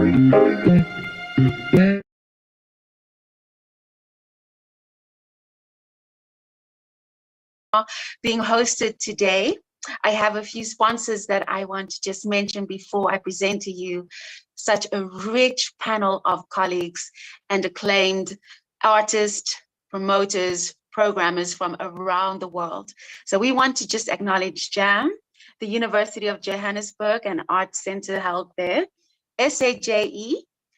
Being hosted today. I have a few sponsors that I want to just mention before I present to you such a rich panel of colleagues and acclaimed artists, promoters, programmers from around the world. So we want to just acknowledge JAM, the University of Johannesburg and Arts Center held there, SAJE,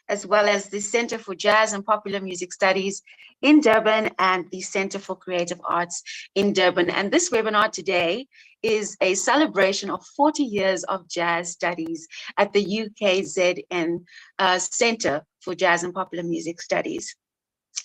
as well as the Center for Jazz and Popular Music Studies in Durban and the Center for Creative Arts in Durban. And this webinar today is a celebration of 40 years of jazz studies at the UKZN Center for Jazz and Popular Music Studies.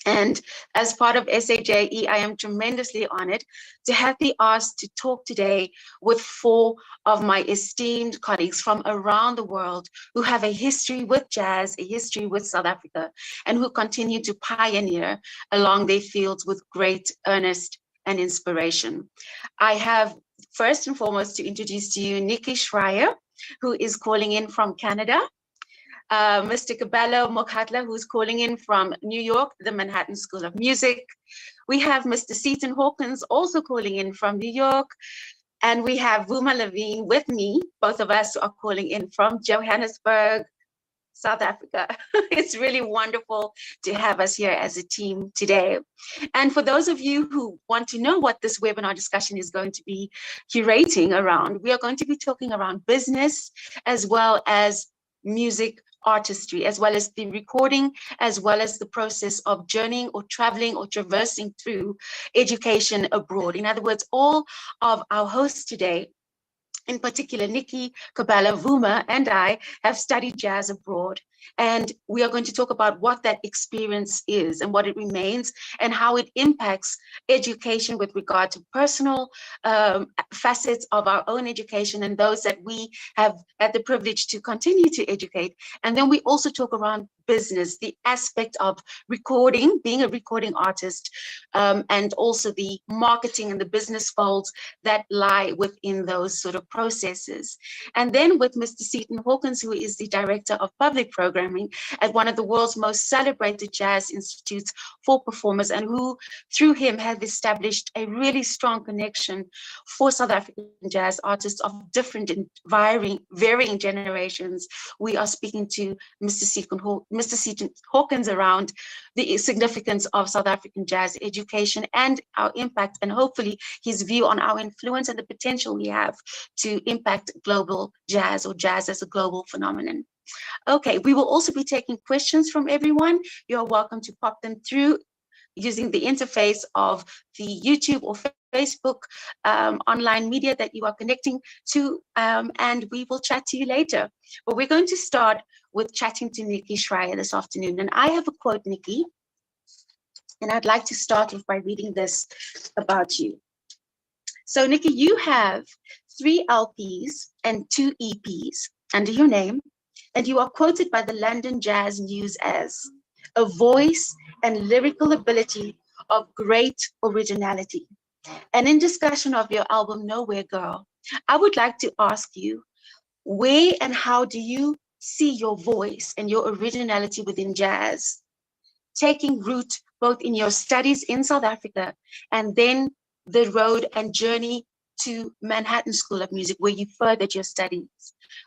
And as part of SAJE, I am tremendously honored to have been asked to talk today with 4 of my esteemed colleagues from around the world who have a history with jazz, a history with South Africa, and who continue to pioneer along their fields with great earnest and inspiration. I have first and foremost to introduce to you Nikki Schreier, who is calling in from Canada. Mr. Kabelo Mokhatla, who's calling in from New York, the Manhattan School of Music. We have Mr. Seaton Hawkins also calling in from New York. And we have Vuma Levine with me. Both of us are calling in from Johannesburg, South Africa. It's really wonderful to have us here as a team today. And for those of you who want to know what this webinar discussion is going to be curating around, we are going to be talking around business as well as music artistry, as well as the recording, as well as the process of journeying or traveling or traversing through education abroad. In other words, all of our hosts today, in particular, Nikki, Kabelo, Vuma, and I have studied jazz abroad. And we are going to talk about what that experience is and what it remains and how it impacts education with regard to personal facets of our own education and those that we have had the privilege to continue to educate. And then we also talk around business, the aspect of recording, being a recording artist, and also the marketing and the business folds that lie within those sort of processes. And then with Mr. Seaton Hawkins, who is the Director of Public Programming at one of the world's most celebrated jazz institutes for performers, and who through him have established a really strong connection for South African jazz artists of different and varying generations. We are speaking to Mr. Seaton Hawkins around the significance of South African jazz education and our impact, and hopefully his view on our influence and the potential we have to impact global jazz or jazz as a global phenomenon. Okay, we will also be taking questions from everyone. You're welcome to pop them through using the interface of the YouTube or Facebook online media that you are connecting to, and we will chat to you later. But we're going to start with chatting to Nikki Schreier this afternoon. And I have a quote, Nikki, and I'd like to start off by reading this about you. So Nikki, you have 3 LPs and 2 EPs under your name, and you are quoted by the London Jazz News as a voice and lyrical ability of great originality. And in discussion of your album, Nowhere Girl, I would like to ask you, where and how do you see your voice and your originality within jazz taking root both in your studies in South Africa and then the road and journey to Manhattan School of Music, where you furthered your studies?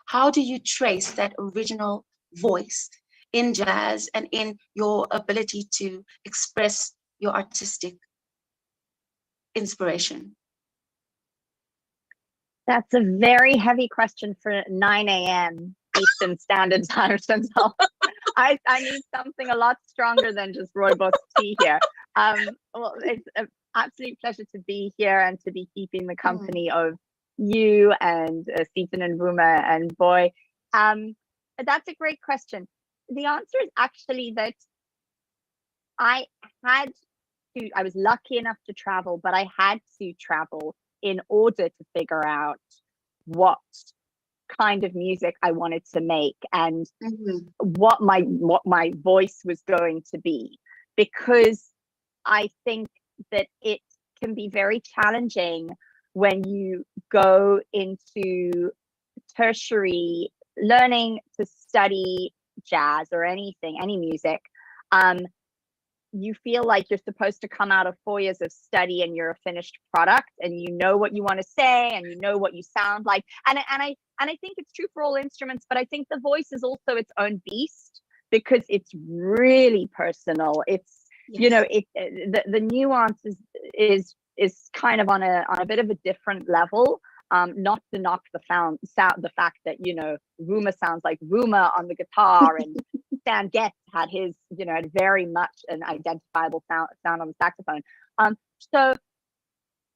How do you trace that original voice in jazz and in your ability to express your artistic inspiration? That's a very heavy question for 9 a.m. Eastern Standard Time. So I need something a lot stronger than just rooibos tea here. Well, it's an absolute pleasure to be here and to be keeping the company of you and Seaton and Vuma and Boy. That's a great question. The answer is actually that I was lucky enough to travel, but I had to travel in order to figure out what kind of music I wanted to make and what my voice was going to be, because I think that it can be very challenging when you go into tertiary learning to study jazz or anything, any music, um, you feel like you're supposed to come out of 4 years of study and you're a finished product, and you know what you want to say and you know what you sound like. And I think it's true for all instruments, but I think the voice is also its own beast because it's really personal. It's, you know, the nuance is kind of on a bit of a different level. Not to knock the the fact that, you know, Ruma sounds like Ruma on the guitar, and Stan Getz had his, you know, had very much an identifiable sound on the saxophone. So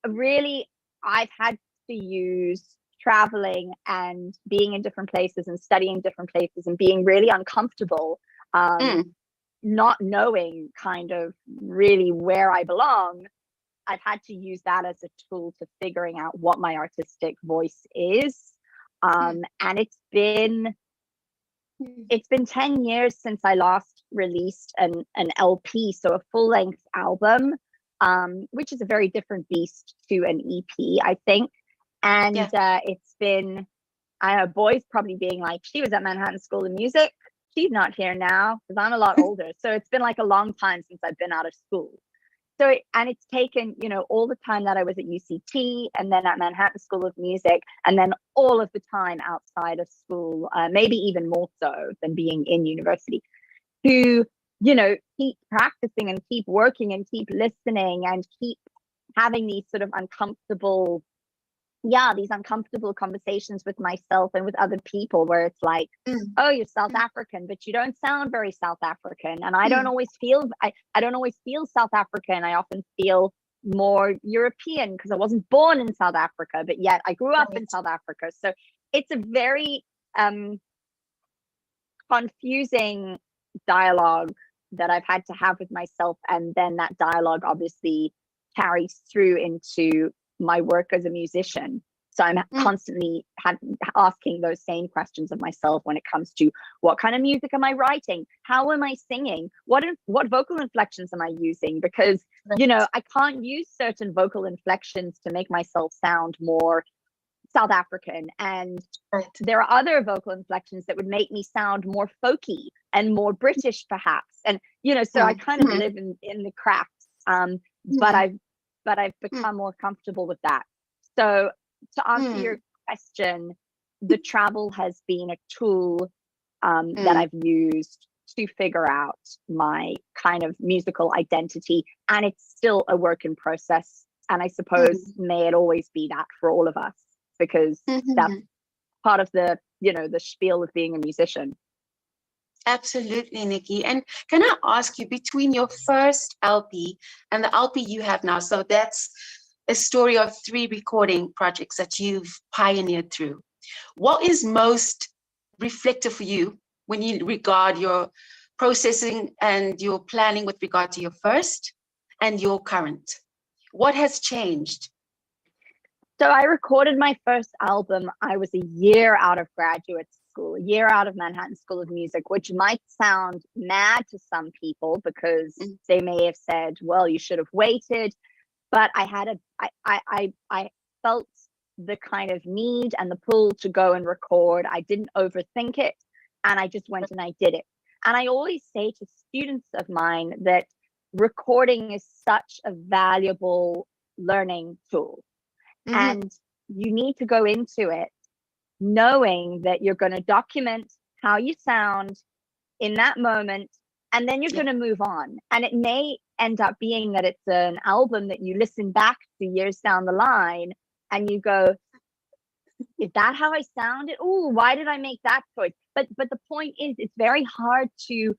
really, I've had to use traveling and being in different places and studying different places and being really uncomfortable, not knowing kind of really where I belong. I've had to use that as a tool to figuring out what my artistic voice is. And it's been 10 years since I last released an LP, so a full-length album, which is a very different beast to an EP, I think. And it's been, I know, boys probably being like, she was at Manhattan School of Music. She's not here now, because I'm a lot older. So it's been like a long time since I've been out of school. So, and it's taken, you know, all the time that I was at UCT and then at Manhattan School of Music, and then all of the time outside of school, maybe even more so than being in university, to, you know, keep practicing and keep working and keep listening and keep having these sort of uncomfortable conversations with myself and with other people, where it's like, oh, you're South African, but you don't sound very South African. And I don't always feel, I don't always feel South African. I often feel more European because I wasn't born in South Africa, but yet I grew up in South Africa. So it's a very confusing dialogue that I've had to have with myself. And then that dialogue obviously carries through into my work as a musician. So I'm constantly asking those same questions of myself when it comes to what kind of music am I writing? How am I singing? What vocal inflections am I using? Because, you know, I can't use certain vocal inflections to make myself sound more South African. And there are other vocal inflections that would make me sound more folky and more British, perhaps. And, you know, so I kind of live in the cracks. But I've become more comfortable with that. So to answer your question, the travel has been a tool that I've used to figure out my kind of musical identity. And it's still a work in process. And I suppose may it always be that for all of us, because that's part of the, you know, the spiel of being a musician. Absolutely, Nikki. And can I ask you, between your first LP and the LP you have now, so that's a story of 3 recording projects that you've pioneered through, what is most reflective for you when you regard your processing and your planning with regard to your first and your current? What has changed? So I recorded my first album. I was a year out of graduate school, a year out of Manhattan School of Music, which might sound mad to some people because they may have said, well, you should have waited. But I felt the kind of need and the pull to go and record. I didn't overthink it. And I just went and I did it. And I always say to students of mine that recording is such a valuable learning tool. And you need to go into it knowing that you're going to document how you sound in that moment, and then you're going to move on. And it may end up being that it's an album that you listen back to years down the line and you go, is that how I sounded? Oh, why did I make that choice? But the point is, it's very hard to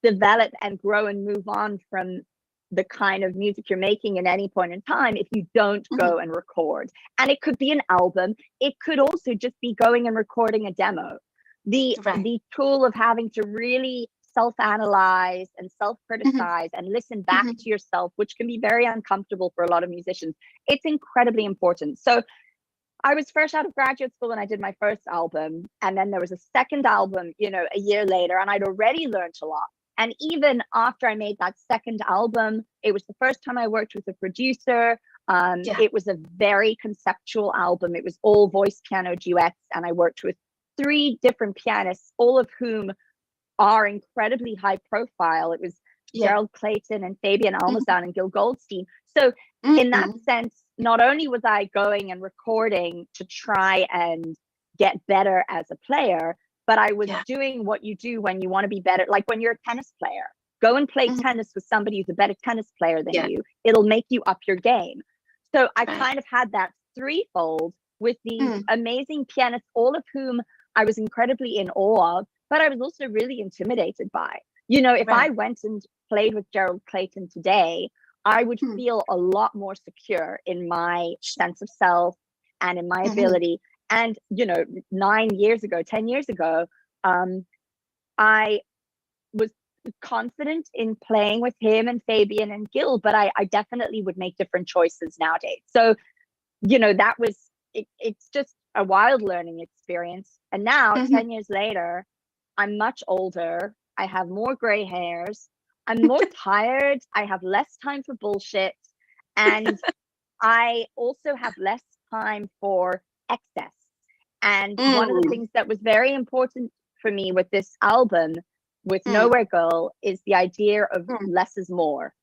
develop and grow and move on from the kind of music you're making at any point in time if you don't go and record. And it could be an album. It could also just be going and recording a demo. The tool of having to really self-analyze and self-criticize and listen back to yourself, which can be very uncomfortable for a lot of musicians, it's incredibly important. So I was fresh out of graduate school and I did my first album. And then there was a second album, you know, a year later, and I'd already learned a lot. And even after I made that second album, it was the first time I worked with a producer. It was a very conceptual album. It was all voice piano duets. And I worked with 3 different pianists, all of whom are incredibly high profile. It was Gerald Clayton and Fabian Almazan and Gil Goldstein. So in that sense, not only was I going and recording to try and get better as a player, but I was doing what you do when you want to be better. Like when you're a tennis player, go and play tennis with somebody who's a better tennis player than you. It'll make you up your game. So I kind of had that threefold with these amazing pianists, all of whom I was incredibly in awe of, but I was also really intimidated by. You know, if I went and played with Gerald Clayton today, I would feel a lot more secure in my sense of self and in my ability. And, you know, 10 years ago, I was confident in playing with him and Fabian and Gil, but I definitely would make different choices nowadays. So, you know, that was, it's just a wild learning experience. And now, 10 years later, I'm much older. I have more gray hairs. I'm more tired. I have less time for bullshit. And I also have less time for excess. And one of the things that was very important for me with this album, with Nowhere Girl, is the idea of less is more.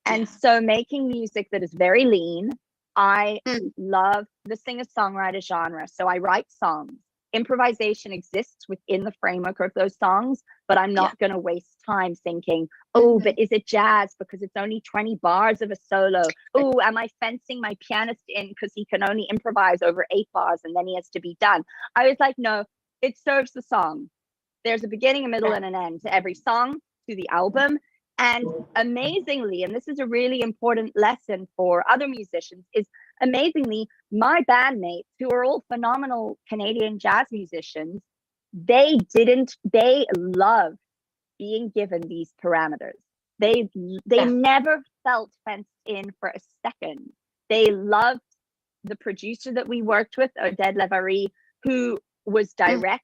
And so making music that is very lean. I love the singer-songwriter genre. So I write songs. Improvisation exists within the framework of those songs, but I'm not going to waste time thinking, oh, but is it jazz because it's only 20 bars of a solo? Oh, am I fencing my pianist in because he can only improvise over 8 bars and then he has to be done? I was like, no, it serves the song. There's a beginning, a middle, and an end to every song, to the album. And amazingly, and this is a really important lesson for other musicians, is amazingly, my bandmates, who are all phenomenal Canadian jazz musicians, they loved being given these parameters. They never felt fenced in for a second. They loved the producer that we worked with, Oded Levarie, who was direct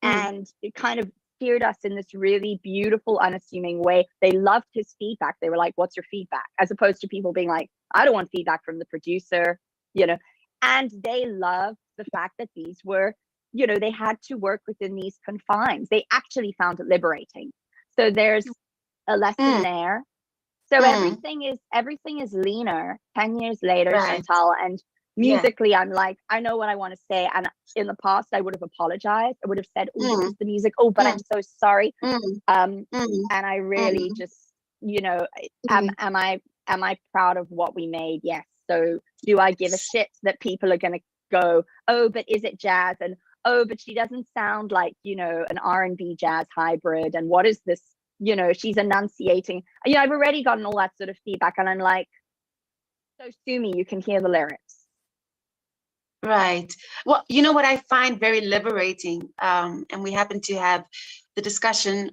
and it kind of steered us in this really beautiful, unassuming way. They loved his feedback. They were like, what's your feedback? As opposed to people being like, I don't want feedback from the producer, you know. And they loved the fact that these were, you know, they had to work within these confines. They actually found it liberating. So there's a lesson there. So everything is leaner 10 years later, Chantal, and musically, I'm like, I know what I want to say. And in the past, I would have apologized. I would have said, oh, this is the music. Oh, but I'm so sorry. And I really just, you know, am I proud of what we made? Yes. So do I give a shit that people are going to go, oh, but is it jazz? And oh, but she doesn't sound like, you know, an R&B jazz hybrid. And what is this? You know, she's enunciating. You know, I've already gotten all that sort of feedback. And I'm like, so sue me, you can hear the lyrics. Right. Well, you know what I find very liberating, and we happen to have the discussion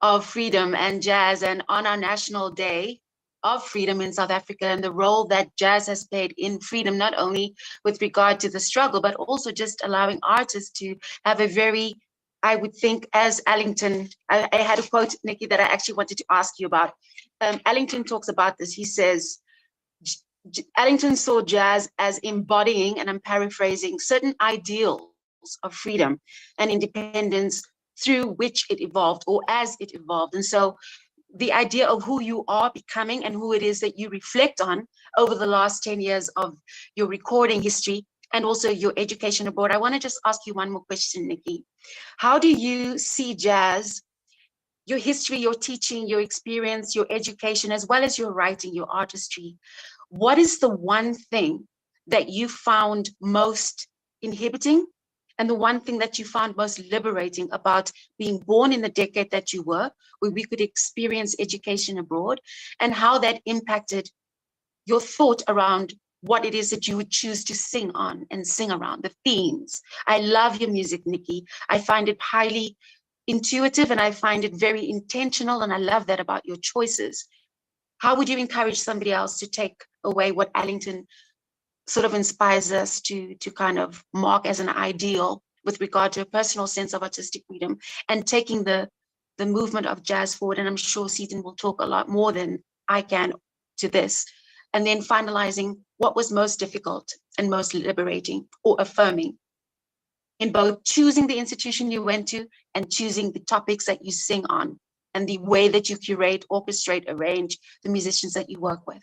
of freedom and jazz, and on our National Day of Freedom in South Africa, and the role that jazz has played in freedom, not only with regard to the struggle, but also just allowing artists to have a very, I would think, as Ellington, I had a quote, Nikki, that I actually wanted to ask you about. Ellington talks about this. He says, Ellington saw jazz as embodying, and I'm paraphrasing, certain ideals of freedom and independence through which it evolved, or as it evolved. And so the idea of who you are becoming and who it is that you reflect on over the last 10 years of your recording history and also your education abroad. I want to just ask you one more question, Nikki. How do you see jazz, your history, your teaching, your experience, your education, as well as your writing, your artistry? What is the one thing that you found most inhibiting and the one thing that you found most liberating about being born in the decade that you were, where we could experience education abroad, and how that impacted your thought around what it is that you would choose to sing on and sing around, the themes? I love your music, Nikki. I find it highly intuitive and I find it very intentional, and I love that about your choices. How would you encourage somebody else to take away what Ellington sort of inspires us to kind of mark as an ideal with regard to a personal sense of artistic freedom and taking the movement of jazz forward? And I'm sure Seaton will talk a lot more than I can to this. And then finalizing what was most difficult and most liberating or affirming. in both choosing the institution you went to and choosing the topics that you sing on and the way that you curate, orchestrate, arrange the musicians that you work with?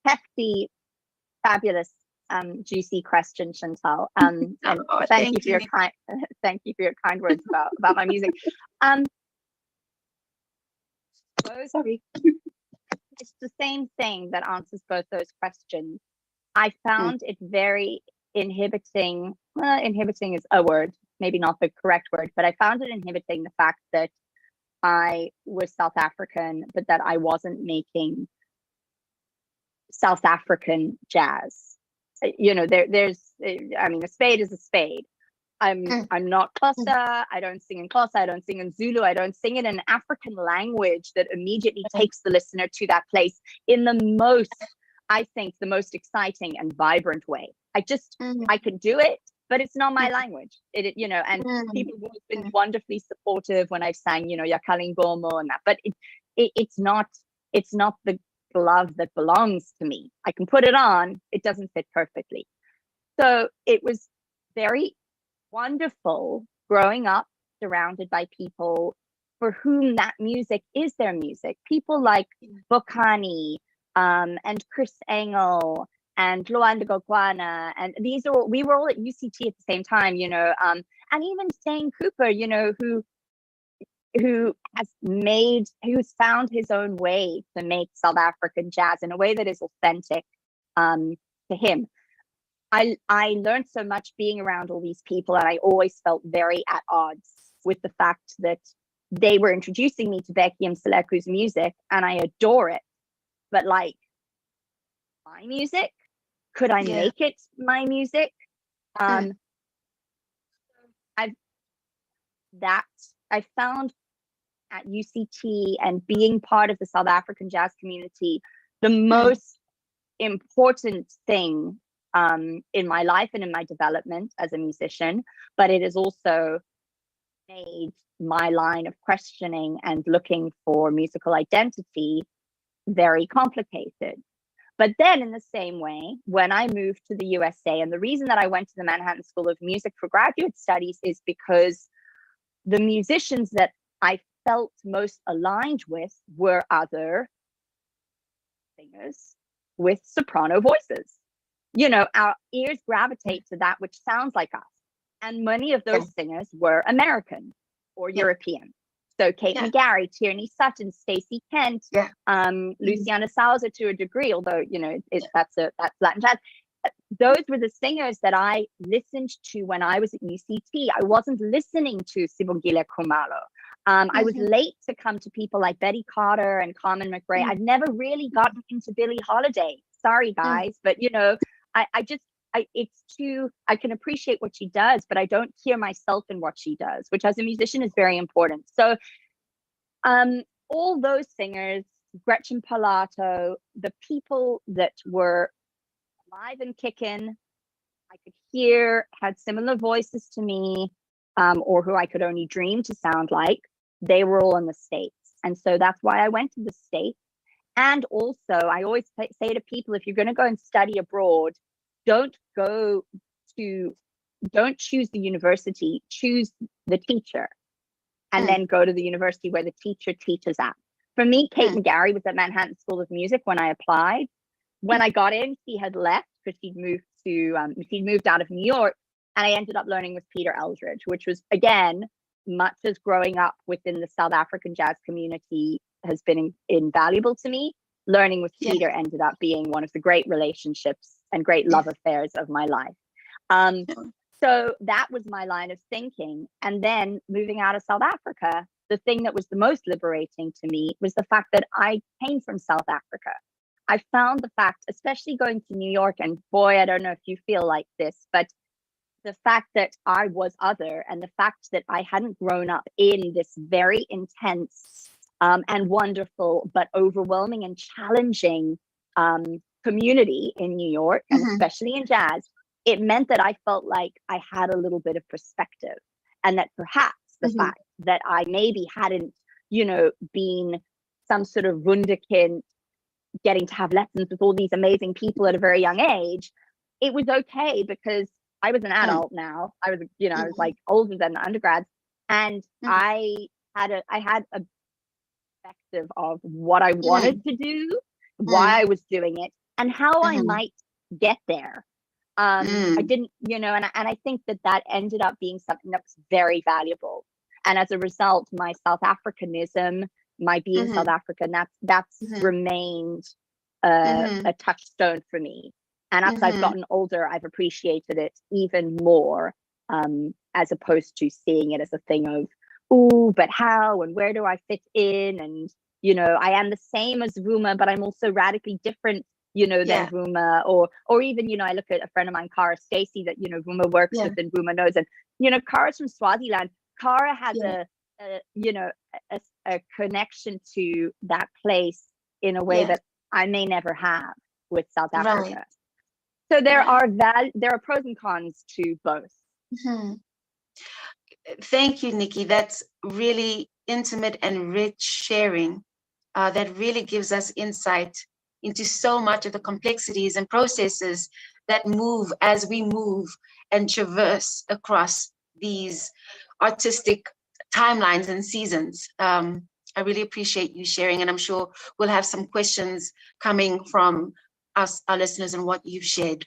Hefty, fabulous, juicy question, Chantal. And thank you for your kind, thank you for your kind words about my music. Sorry. It's the same thing that answers both those questions. I found it very inhibiting. Inhibiting is a word, maybe not the correct word, but I found it inhibiting the fact that I was South African, but that I wasn't making South African jazz. You know, there's, I mean, a spade is a spade. I'm not Xhosa. I don't sing in Xhosa. I don't sing in Zulu. I don't sing in an African language that immediately takes the listener to that place in the most, I think, the most exciting and vibrant way. I could do it, but it's not my language. You know, and people have been wonderfully supportive when I've sang, you know, Yakali Ngomo and that, but it's not the glove that belongs to me. I can put it on, it doesn't fit perfectly. So it was very wonderful growing up surrounded by people for whom that music is their music. People like Bokani and Chris Engel and Luanda Gokwana, and we were all at UCT at the same time, you know, and even Stain Cooper, you know, who's found his own way to make South African jazz in a way that is authentic to him. I learned so much being around all these people, and I always felt very at odds with the fact that they were introducing me to Becky Mseleku's music, and I adore it. But like, my music, could I make it my music? I found at UCT and being part of the South African jazz community, the most important thing in my life and in my development as a musician, but it has also made my line of questioning and looking for musical identity very complicated. But then in the same way, when I moved to the USA, and the reason that I went to the Manhattan School of Music for graduate studies is because the musicians that I felt most aligned with were other singers with soprano voices. You know, our ears gravitate to that which sounds like us. And many of those singers were American or European. So Kate McGarry, Tierney Sutton, Stacey Kent, Luciana Salza to a degree, although, you know, that's Latin jazz. Those were the singers that I listened to when I was at UCT. I wasn't listening to Sibongile Khumalo. I was late to come to people like Betty Carter and Carmen McRae. I'd never really gotten into Billie Holiday. Sorry, guys, but you know, I can appreciate what she does, but I don't hear myself in what she does, which as a musician is very important. So all those singers, Gretchen Parlato, the people that were alive and kicking, I could hear, had similar voices to me, or who I could only dream to sound like, they were all in the States. And so that's why I went to the States. And also, I always say to people, if you're going to go and study abroad, don't choose the university, choose the teacher, and then go to the university where the teacher teaches at. For me, Kate McGarry was at Manhattan School of Music when I applied. When I got in, she had left because she'd moved out of New York, and I ended up learning with Peter Eldridge, which was, again, much as growing up within the South African jazz community has been invaluable to me. Learning with Peter ended up being one of the great relationships and great love affairs of my life. So that was my line of thinking. And then moving out of South Africa, the thing that was the most liberating to me was the fact that I came from South Africa. I found the fact, especially going to New York, and boy, I don't know if you feel like this, but the fact that I was other, and the fact that I hadn't grown up in this very intense and wonderful, but overwhelming and challenging community in New York, and especially in jazz, it meant that I felt like I had a little bit of perspective, and that perhaps the fact that I maybe hadn't, you know, been some sort of wunderkind getting to have lessons with all these amazing people at a very young age, it was okay because I was an adult now. I was, I was like older than the undergrads, and I had a perspective of what I wanted to do, why I was doing it, and how I might get there. I didn't, and I think that ended up being something that was very valuable. And as a result, my South Africanism, my being South African, that's remained a touchstone for me. And as I've gotten older, I've appreciated it even more, as opposed to seeing it as a thing of, oh, but how and where do I fit in? And, I am the same as Vuma, but I'm also radically different, than Vuma, or even, I look at a friend of mine, Cara Stacey, that, Vuma works with and Vuma knows. And, Cara's from Swaziland. Cara has a connection to that place in a way that I may never have with South Africa. Right. So there are pros and cons to both. Thank you, Nikki. That's really intimate and rich sharing that really gives us insight into so much of the complexities and processes that move as we move and traverse across these artistic timelines and seasons. I really appreciate you sharing, and I'm sure we'll have some questions coming from us, our listeners, and what you've shared.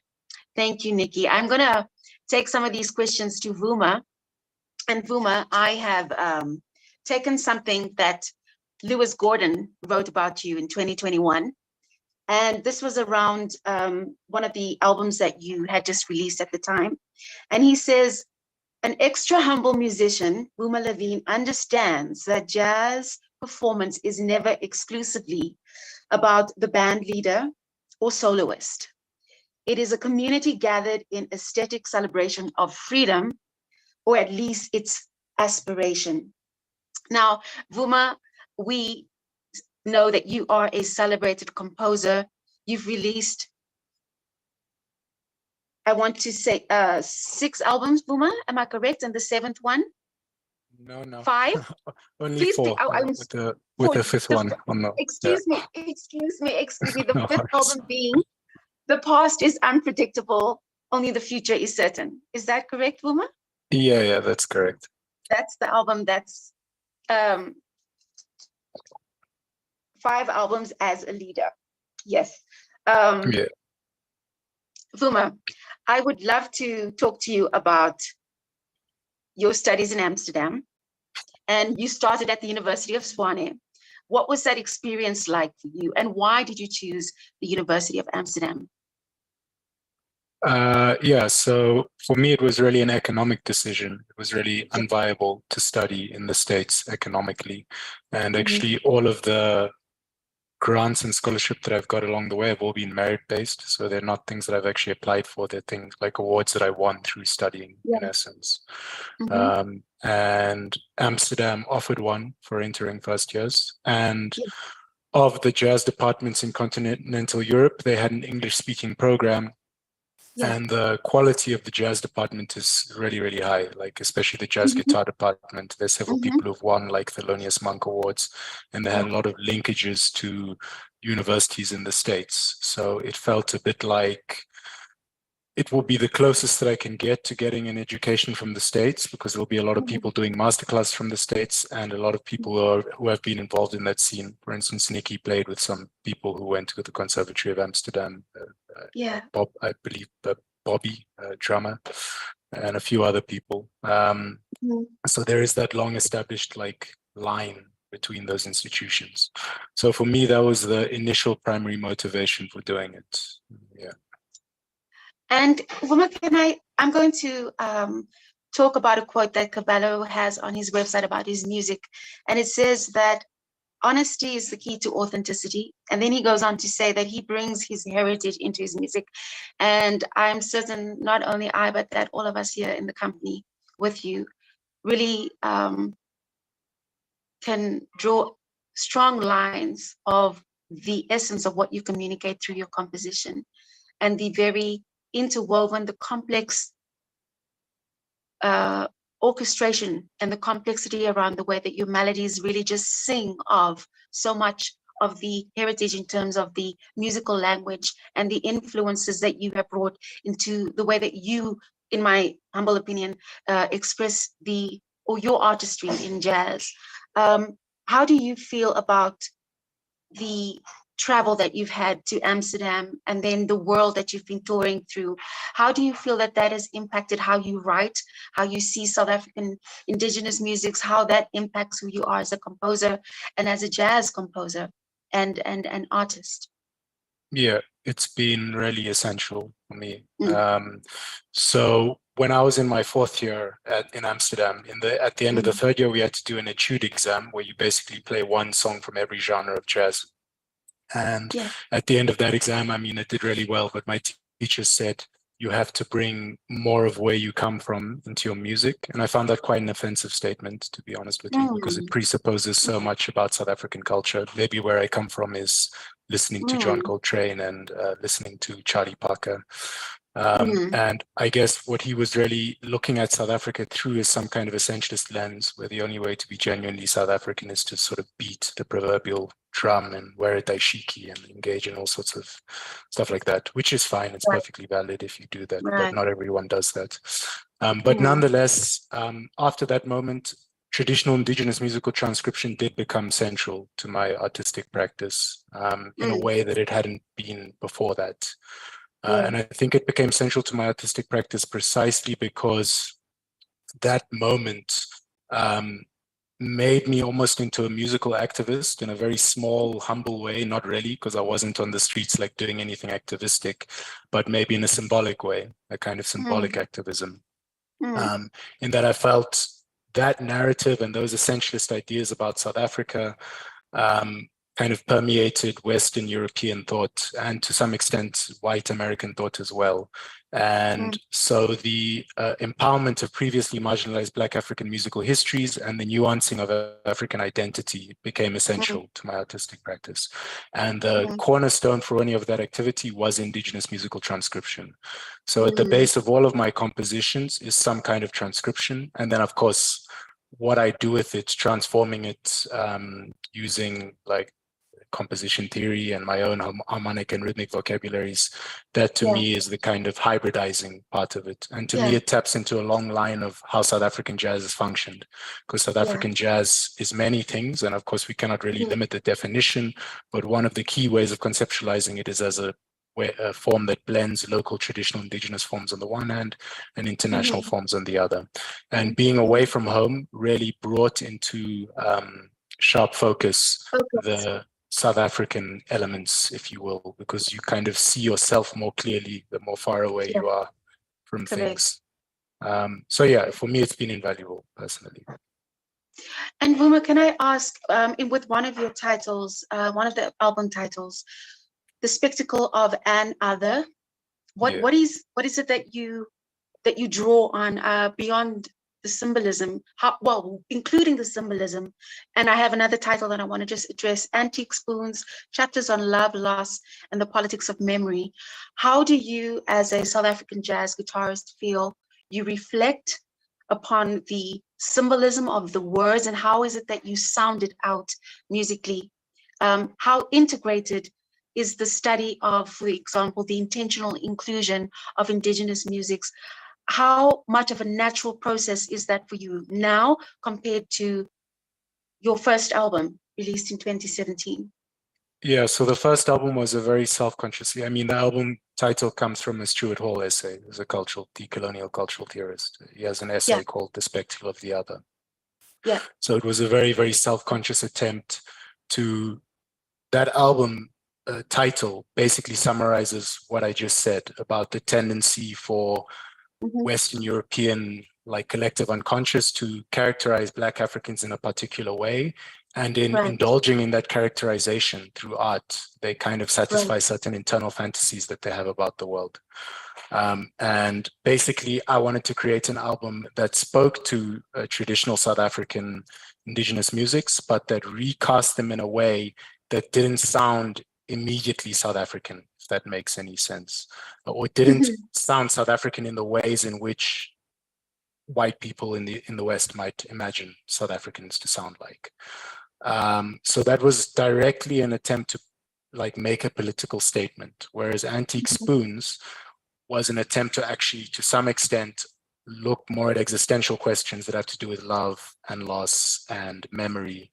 Thank you, Nikki. I'm gonna take some of these questions to Vuma. And Vuma, I have taken something that Lewis Gordon wrote about you in 2021. And this was around one of the albums that you had just released at the time. And he says, an extra humble musician, Vuma Levine, understands that jazz performance is never exclusively about the band leader or soloist. It is a community gathered in aesthetic celebration of freedom, or at least its aspiration. Now, Vuma, we know that you are a celebrated composer. You've released, I want to say, 6 albums, Vuma. Am I correct? And the 7th one? No. 5? Only Please 4. With the 5th one. Excuse me. The 5th album being The Past is Unpredictable, Only the Future is Certain. Is that correct, Vuma? Yeah, that's correct. That's the album that's 5 albums as a leader. Yes. Vuma, I would love to talk to you about your studies in Amsterdam. And you started at the University of Tshwane. What was that experience like for you? And why did you choose the University of Amsterdam? So for me, it was really an economic decision. It was really unviable to study in the States economically. And actually all of the grants and scholarship that I've got along the way have all been merit-based. So they're not things that I've actually applied for. They're things like awards that I won through studying, in essence. And Amsterdam offered one for entering first years. And of the jazz departments in continental Europe, they had an English-speaking program. And the quality of the jazz department is really, really high, like especially the jazz guitar department. There's several people who've won like the Thelonious Monk Awards, and they had a lot of linkages to universities in the States. So it felt a bit like it will be the closest that I can get to getting an education from the States, because there'll be a lot of people doing masterclass from the States and a lot of people who have been involved in that scene. For instance, Nikki played with some people who went to the Conservatory of Amsterdam. Bob, I believe, Bobby, drummer, and a few other people. So there is that long established like line between those institutions. So for me, that was the initial primary motivation for doing it. And Vuma, I'm going to talk about a quote that Caballo has on his website about his music. And it says that honesty is the key to authenticity. And then he goes on to say that he brings his heritage into his music. And I'm certain not only I, but that all of us here in the company with you really can draw strong lines of the essence of what you communicate through your composition and the very interwoven, the complex orchestration and the complexity around the way that your melodies really just sing of so much of the heritage in terms of the musical language and the influences that you have brought into the way that you, in my humble opinion, express your artistry in jazz. How do you feel about the travel that you've had to Amsterdam and then the world that you've been touring through? How do you feel that that has impacted how you write, how you see South African indigenous musics, how that impacts who you are as a composer and as a jazz composer and an artist? Yeah, it's been really essential for me. So when I was in my fourth year in Amsterdam, at the end of the third year, we had to do an etude exam where you basically play one song from every genre of jazz. And at the end of that exam, I mean, I did really well, but my teacher said, you have to bring more of where you come from into your music. And I found that quite an offensive statement, to be honest with you, because it presupposes so much about South African culture. Maybe where I come from is listening to John Coltrane and listening to Charlie Parker. And I guess what he was really looking at South Africa through is some kind of essentialist lens, where the only way to be genuinely South African is to sort of beat the proverbial drum and wear a dashiki and engage in all sorts of stuff like that, which is fine. It's perfectly valid if you do that, but not everyone does that. But nonetheless, after that moment, traditional indigenous musical transcription did become central to my artistic practice in a way that it hadn't been before that. And I think it became central to my artistic practice precisely because that moment made me almost into a musical activist in a very small, humble way. Not really, because I wasn't on the streets like doing anything activistic, but maybe in a symbolic way, a kind of symbolic activism. In that I felt that narrative and those essentialist ideas about South Africa kind of permeated Western European thought and to some extent white American thought as well. And so the empowerment of previously marginalized Black African musical histories and the nuancing of African identity became essential to my artistic practice. And the cornerstone for any of that activity was indigenous musical transcription. So at the base of all of my compositions is some kind of transcription. And then of course, what I do with it, transforming it using like composition theory and my own harmonic and rhythmic vocabularies, that to me is the kind of hybridizing part of it. And to me, it taps into a long line of how South African jazz has functioned, because South African jazz is many things. And of course, we cannot really limit the definition, but one of the key ways of conceptualizing it is as a form that blends local traditional indigenous forms on the one hand and international forms on the other. And being away from home really brought into sharp focus the South African elements, if you will, because you kind of see yourself more clearly the more far away you are from things. So yeah, for me, it's been invaluable personally. And Vuma, can I ask, with one of your titles, one of the album titles, The Spectacle of an Other, what is it that you draw on beyond the symbolism, including the symbolism? And I have another title that I want to just address, Antique Spoons, Chapters on Love, Loss, and the Politics of Memory. How do you, as a South African jazz guitarist, feel you reflect upon the symbolism of the words, and how is it that you sound it out musically? How integrated is the study of, for example, the intentional inclusion of indigenous musics? How much of a natural process is that for you now compared to your first album released in 2017? Yeah, so the first album was a very self-conscious, I mean, the album title comes from a Stuart Hall essay, who's a decolonial cultural theorist. He has an essay called The Spectacle of the Other. Yeah. So it was a very, very self-conscious attempt to, that album title basically summarizes what I just said about the tendency for Western European like collective unconscious to characterize Black Africans in a particular way, and in indulging in that characterization through art, they kind of satisfy certain internal fantasies that they have about the world. And basically, I wanted to create an album that spoke to traditional South African indigenous musics, but that recast them in a way that didn't sound immediately South African, if that makes any sense, or didn't sound South African in the ways in which white people in the West might imagine South Africans to sound like. So that was directly an attempt to like make a political statement, whereas Antique Spoons was an attempt to actually, to some extent, look more at existential questions that have to do with love and loss and memory.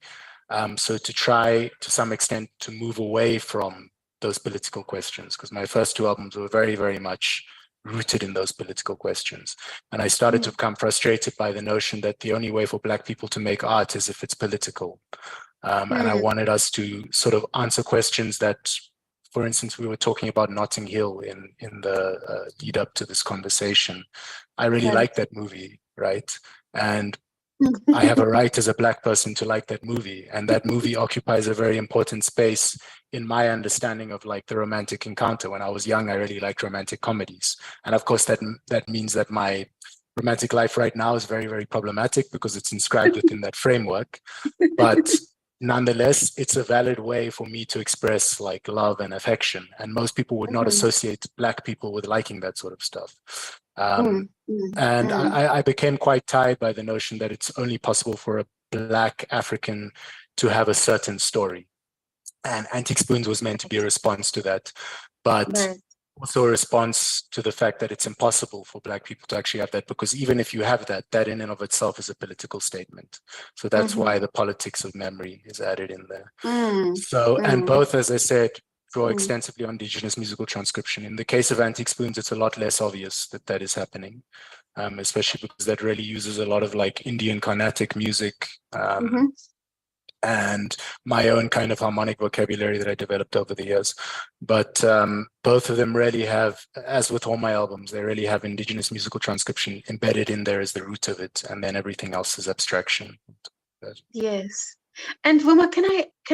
So to try, to some extent, to move away from those political questions, because my first two albums were very, very much rooted in those political questions. And I started to become frustrated by the notion that the only way for Black people to make art is if it's political. And I wanted us to sort of answer questions that, for instance, we were talking about Notting Hill in the lead up to this conversation. I really like that movie, right? And I have a right as a Black person to like that movie. And that movie occupies a very important space in my understanding of like the romantic encounter. When I was young, I really liked romantic comedies. And of course, that means that my romantic life right now is very, very problematic because it's inscribed within that framework. But nonetheless, it's a valid way for me to express like love and affection. And most people would not associate Black people with liking that sort of stuff. And I became quite tired by the notion that it's only possible for a Black African to have a certain story. And Antique Spoons was meant to be a response to that, but also a response to the fact that it's impossible for Black people to actually have that, because even if you have that, that in and of itself is a political statement. So that's why the politics of memory is added in there. So, and both, as I said, draw extensively on Indigenous musical transcription. In the case of Antique Spoons, it's a lot less obvious that that is happening, especially because that really uses a lot of like Indian Carnatic music, and my own kind of harmonic vocabulary that I developed over the years. But both of them really have, as with all my albums, they really have Indigenous musical transcription embedded in there as the root of it, and then everything else is abstraction. Yes. And Vuma, can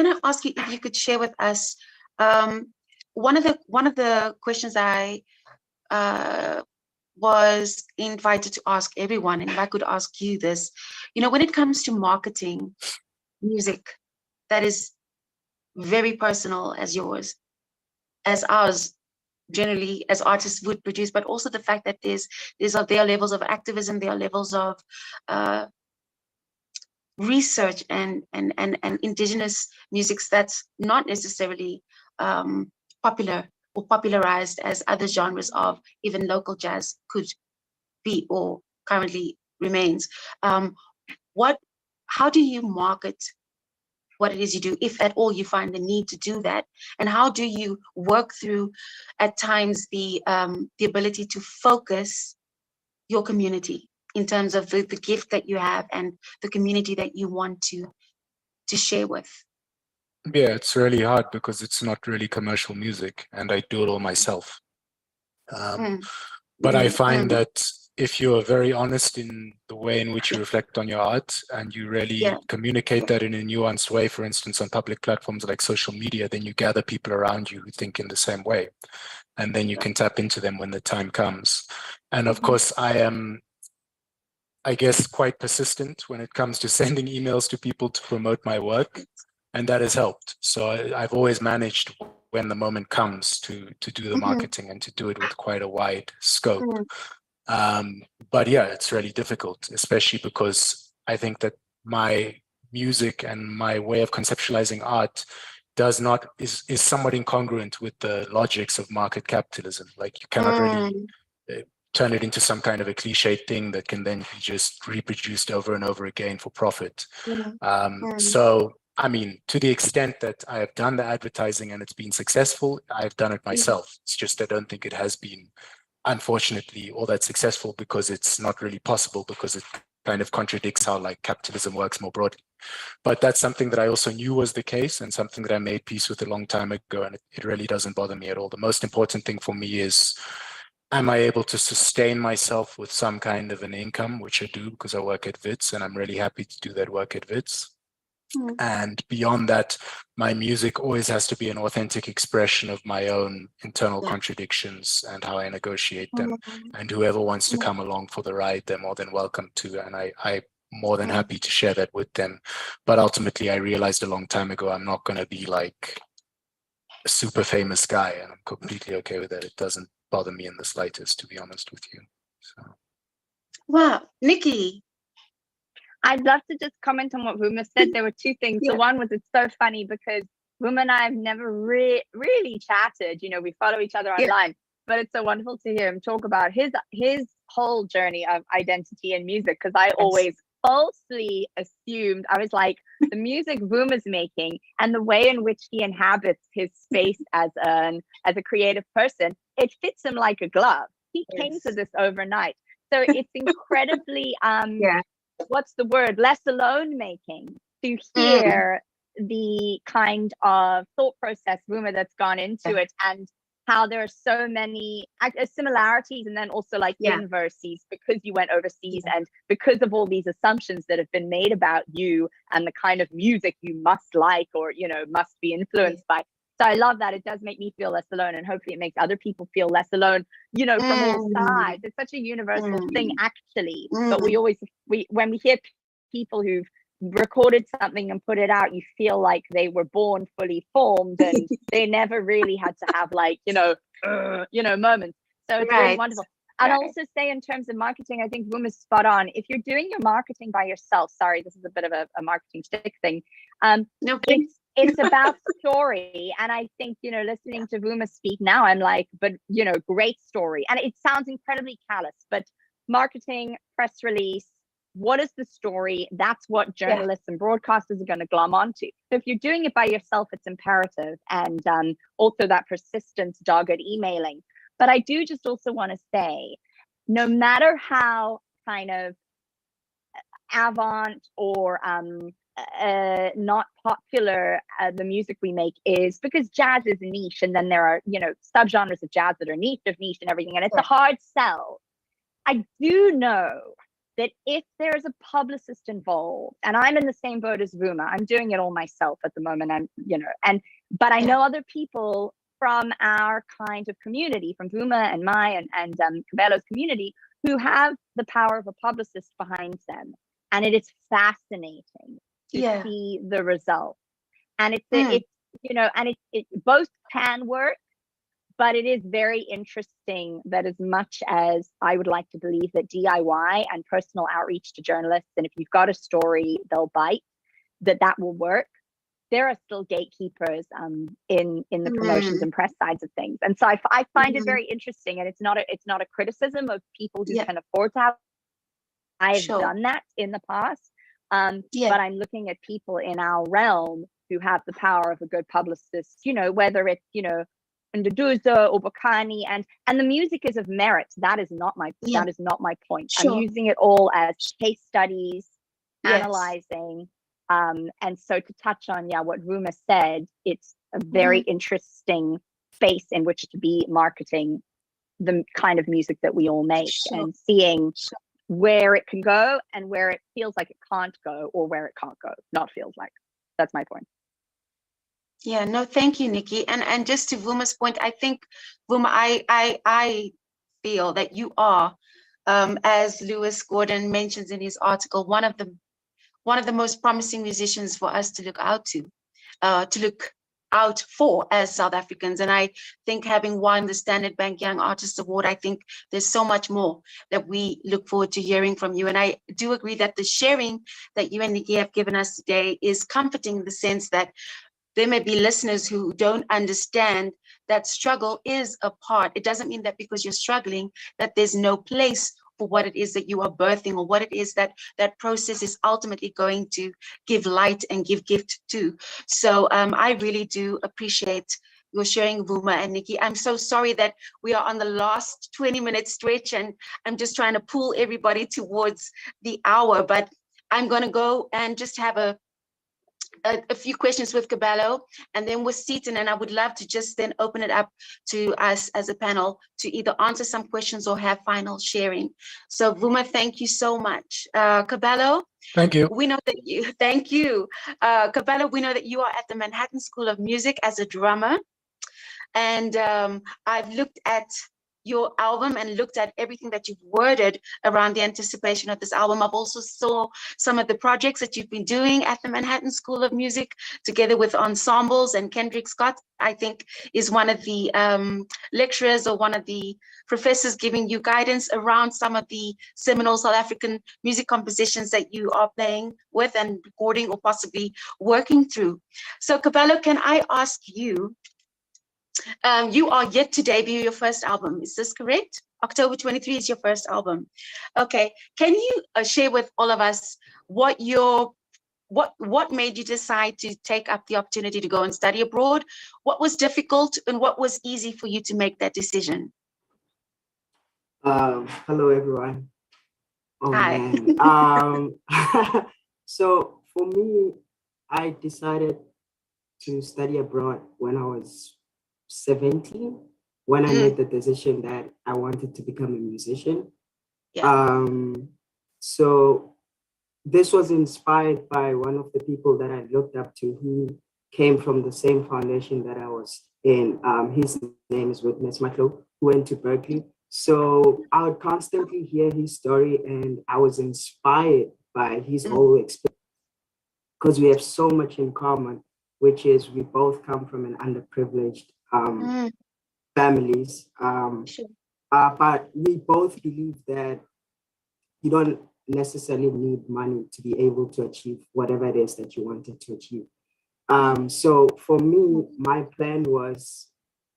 I ask you if you could share with us one of the questions I was invited to ask everyone, and if I could ask you this, you know, when it comes to marketing music that is very personal as yours, as ours generally as artists would produce, but also the fact that there are levels of activism, there are levels of research and Indigenous musics that's not necessarily popular or popularized as other genres of even local jazz could be or currently remains. How do you market what it is you do, if at all you find the need to do that? And how do you work through, at times, the ability to focus your community in terms of the gift that you have and the community that you want to share with? Yeah, it's really hard because it's not really commercial music, and I do it all myself. But I find that if you are very honest in the way in which you reflect on your art, and you really communicate that in a nuanced way, for instance, on public platforms like social media, then you gather people around you who think in the same way. And then you can tap into them when the time comes. And of course, I am, I guess, quite persistent when it comes to sending emails to people to promote my work. And that has helped. So I've always managed, when the moment comes, to do the marketing and to do it with quite a wide scope. But yeah, it's really difficult, especially because I think that my music and my way of conceptualizing art is somewhat incongruent with the logics of market capitalism. Like, you cannot really turn it into some kind of a cliched thing that can then be just reproduced over and over again for profit. So, I mean, to the extent that I have done the advertising and it's been successful, I've done it myself. It's just I don't think it has been, unfortunately, all that successful, because it's not really possible, because it kind of contradicts how like capitalism works more broadly. But that's something that I also knew was the case, and something that I made peace with a long time ago, and it really doesn't bother me at all. The most important thing for me is, am I able to sustain myself with some kind of an income, which I do because I work at WITS, and I'm really happy to do that work at WITS. And beyond that, my music always has to be an authentic expression of my own internal contradictions and how I negotiate them. And whoever wants to come along for the ride, they're more than welcome to. And I'm more than happy to share that with them. But ultimately, I realized a long time ago, I'm not going to be like a super famous guy. And I'm completely okay with that. It doesn't bother me in the slightest, to be honest with you. So. Wow, Nikki. I'd love to just comment on what Vuma said. There were two things. Yeah. The one was, it's so funny because Vuma and I have never really chatted. You know, we follow each other online, but it's so wonderful to hear him talk about his whole journey of identity and music. Because I always falsely assumed, I was like, the music Vuma's making and the way in which he inhabits his space as a creative person, it fits him like a glove. He came to this overnight. So it's incredibly what's the word, less alone making to hear the kind of thought process Vuma that's gone into it, and how there are so many similarities and then also like inverses, because you went overseas and because of all these assumptions that have been made about you and the kind of music you must like or, you know, must be influenced by. So I love that. It does make me feel less alone, and hopefully it makes other people feel less alone, you know, from all sides. It's such a universal thing, actually. But when we hear people who've recorded something and put it out, you feel like they were born fully formed and they never really had to have like, you know, moments. So it's really wonderful. And I'll also say, in terms of marketing, I think Vuma's spot on. If you're doing your marketing by yourself, sorry, this is a bit of a marketing stick thing. It's about story. And I think, you know, listening to Vuma speak now, I'm like, but, you know, great story. And it sounds incredibly callous, but marketing, press release, what is the story? That's what journalists and broadcasters are going to glom onto. So if you're doing it by yourself, it's imperative. And also that persistent, dogged emailing. But I do just also want to say, no matter how kind of avant or not popular the music we make is, because jazz is niche, and then there are, you know, subgenres of jazz that are niche of niche and everything, and it's a hard sell. I do know that if there's a publicist involved, and I'm in the same boat as Vuma, I'm doing it all myself at the moment, I'm, you know, but I know other people from our kind of community, from Vuma and my and Cabello's community, who have the power of a publicist behind them, and it is fascinating to see the result. And it's you know, and it both can work, but it is very interesting that as much as I would like to believe that DIY and personal outreach to journalists, and if you've got a story, they'll bite, that will work, there are still gatekeepers in the promotions and press sides of things. And so I find it very interesting, and it's not a criticism of people who can afford to have. I've done that in the past, but I'm looking at people in our realm who have the power of a good publicist, you know, whether it's, you know, Nduduzo or Bokani, and the music is of merit. That is not my point. I'm using it all as case studies, analyzing. And so to touch on what Vuma said, it's a very interesting space in which to be marketing the kind of music that we all make, and seeing where it can go and where it feels like it can't go, or where it can't go, not feels like. That's my point. Yeah, no, thank you, Nikki. And just to Vuma's point, I think, Vuma, I feel that you are, as Lewis Gordon mentions in his article, one of the most promising musicians for us to look out for as South Africans. And I think, having won the Standard Bank Young Artist Award, I think there's so much more that we look forward to hearing from you. And I do agree that the sharing that you and Nikki have given us today is comforting, in the sense that there may be listeners who don't understand that struggle is a part. It doesn't mean that because you're struggling that there's no place for what it is that you are birthing, or what it is that process is ultimately going to give light and give gift to. So I really do appreciate your sharing, Vuma and Nikki. I'm so sorry that we are on the last 20-minute stretch, and I'm just trying to pull everybody towards the hour, but I'm going to go and just have a few questions with Cabello, and then with Seaton, and I would love to just then open it up to us as a panel to either answer some questions or have final sharing. So Vuma, thank you so much. Cabello, thank you. We know that you, thank you. Cabello, we know that you are at the Manhattan School of Music as a drummer, and I've looked at your album and looked at everything that you've worded around the anticipation of this album. I've also saw some of the projects that you've been doing at the Manhattan School of Music together with ensembles, and Kendrick Scott, I think, is one of the lecturers or one of the professors giving you guidance around some of the seminal South African music compositions that you are playing with and recording or possibly working through. So Kabelo, can I ask you, you are yet to debut your first album, is this correct? October 23 is your first album. Okay, can you share with all of us what made you decide to take up the opportunity to go and study abroad? What was difficult and what was easy for you to make that decision? Hello everyone. Oh Hi. man. So for me, I decided to study abroad when I was 17, when I made the decision that I wanted to become a musician. Yeah. So this was inspired by one of the people that I looked up to, who came from the same foundation that I was in. His name is Witness Matlo, who went to Berkeley. So I would constantly hear his story, and I was inspired by his whole experience, because we have so much in common, which is we both come from an underprivileged families. Sure. But we both believe that you don't necessarily need money to be able to achieve whatever it is that you wanted to achieve. So for me, my plan was,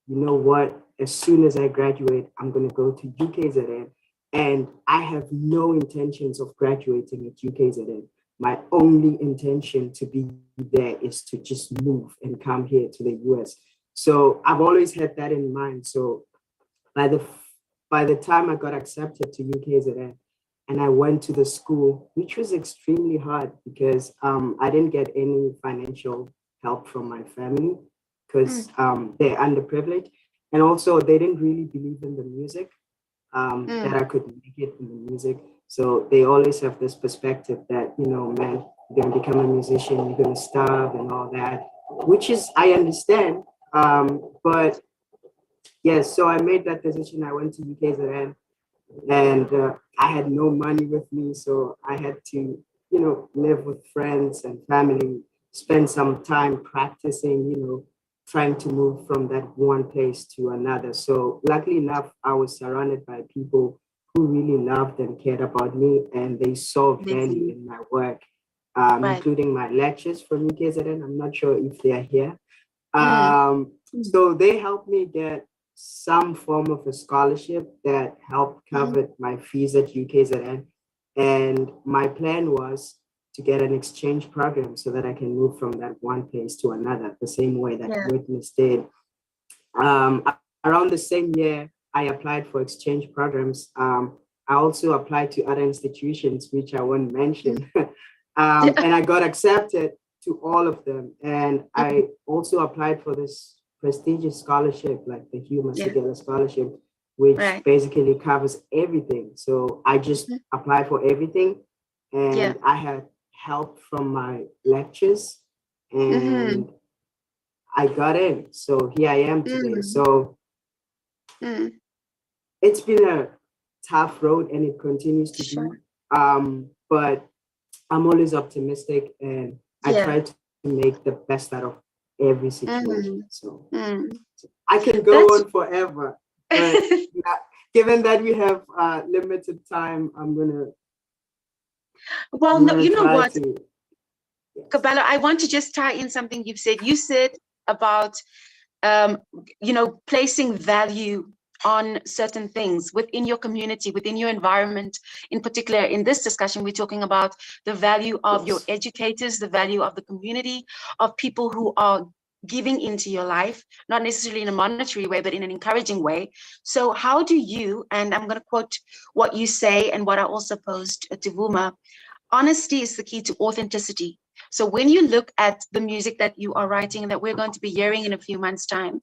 you know what, as soon as I graduate, I'm going to go to UKZN. And I have no intentions of graduating at UKZN. My only intention to be there is to just move and come here to the US. So I've always had that in mind. So by the time I got accepted to UKZN and I went to the school, which was extremely hard because I didn't get any financial help from my family because they're underprivileged. And also they didn't really believe in the music, that I could make it in the music. So they always have this perspective that, you know, man, you're going to become a musician, you're going to starve and all that, which is, I understand. But yes, so I made that decision. I went to UKZN and I had no money with me. So I had to, you know, live with friends and family, spend some time practicing, you know, trying to move from that one place to another. So luckily enough, I was surrounded by people who really loved and cared about me, and they saw value in my work, including my lectures from UKZN. I'm not sure if they are here. So they helped me get some form of a scholarship that helped cover my fees at UKZN. And my plan was to get an exchange program so that I can move from that one place to another, the same way that Witness did. Around the same year, I applied for exchange programs. I also applied to other institutions, which I won't mention. And I got accepted to all of them. And I also applied for this prestigious scholarship, like the Hugh Masekela Scholarship, which basically covers everything. So I just applied for everything. And I had help from my lectures, and I got in. So here I am today. So it's been a tough road, and it continues to be. But I'm always optimistic, and I try to make the best out of every situation. So I can go on forever, but given that we have limited time, I'm gonna. Well, no, you know what, Kabelo, I want to just tie in something you've said. You said about, you know, placing value on certain things within your community, within your environment. In particular, in this discussion, we're talking about the value of your educators, the value of the community, of people who are giving into your life, not necessarily in a monetary way, but in an encouraging way. So how do you, and I'm going to quote what you say and what I also posed to Vuma, honesty is the key to authenticity. So when you look at the music that you are writing and that we're going to be hearing in a few months' time,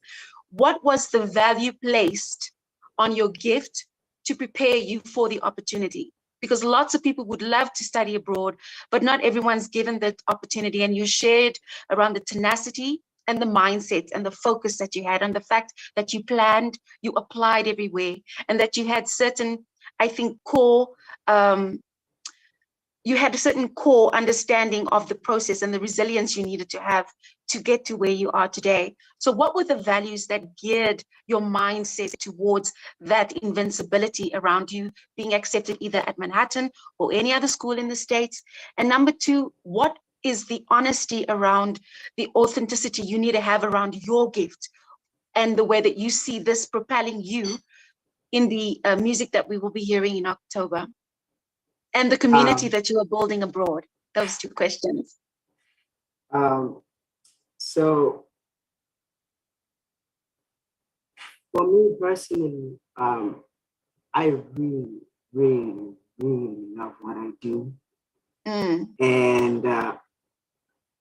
what was the value placed on your gift to prepare you for the opportunity? Because lots of people would love to study abroad, but not everyone's given that opportunity. And you shared around the tenacity and the mindset and the focus that you had, and the fact that you planned, you applied everywhere, and that you had certain, I think, core, you had a certain core understanding of the process and the resilience you needed to have to get to where you are today. So what were the values that geared your mindset towards that invincibility around you being accepted either at Manhattan or any other school in the States? And number two, what is the honesty around the authenticity you need to have around your gift and the way that you see this propelling you in the music that we will be hearing in October, and the community that you are building abroad? Those two questions. So for me personally, I really, really, really love what I do. And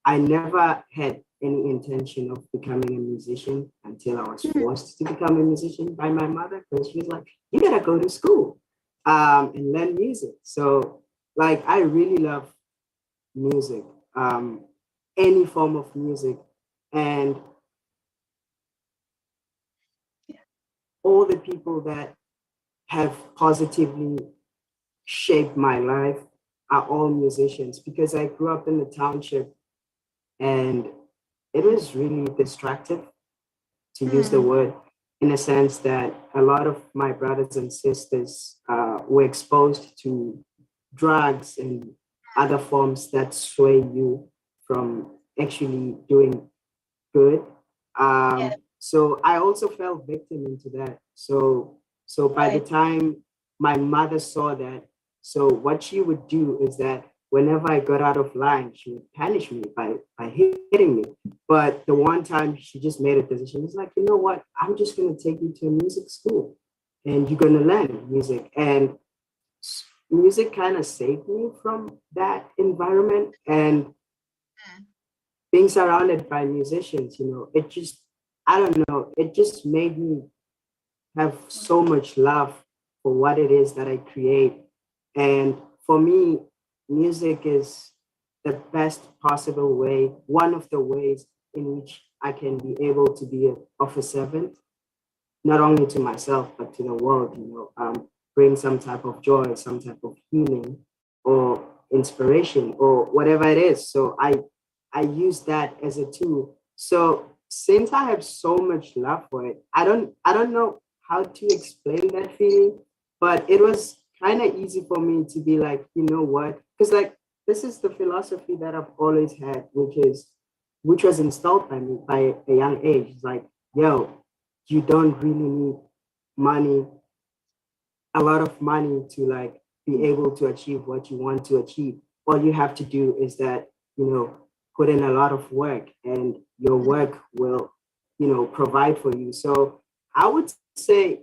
I never had any intention of becoming a musician until I was forced to become a musician by my mother, because she was like, you gotta go to school and learn music. So like, I really love music, any form of music. And all the people that have positively shaped my life are all musicians, because I grew up in the township and it was really distractive, to use the word, in a sense that a lot of my brothers and sisters were exposed to drugs and other forms that sway you from actually doing good. So I also fell victim into that. So by the time my mother saw that, so what she would do is that whenever I got out of line, she would punish me by hitting me. But the one time she just made a decision, it's like, you know what, I'm just going to take you to a music school and you're going to learn music. And music kind of saved me from that environment. And being surrounded by musicians, you know, it just, I don't know, it just made me have so much love for what it is that I create. And for me, music is the best possible way, one of the ways in which I can be able to be of a servant, not only to myself, but to the world, you know, bring some type of joy, some type of healing or inspiration or whatever it is. So I use that as a tool. So since I have so much love for it, I don't know how to explain that feeling, but it was kind of easy for me to be like, you know what? Because like, this is the philosophy that I've always had, which was installed by me by a young age. It's like, yo, you don't really need money, a lot of money to like be able to achieve what you want to achieve. All you have to do is that, you know, put in a lot of work and your work will, you know, provide for you. So I would say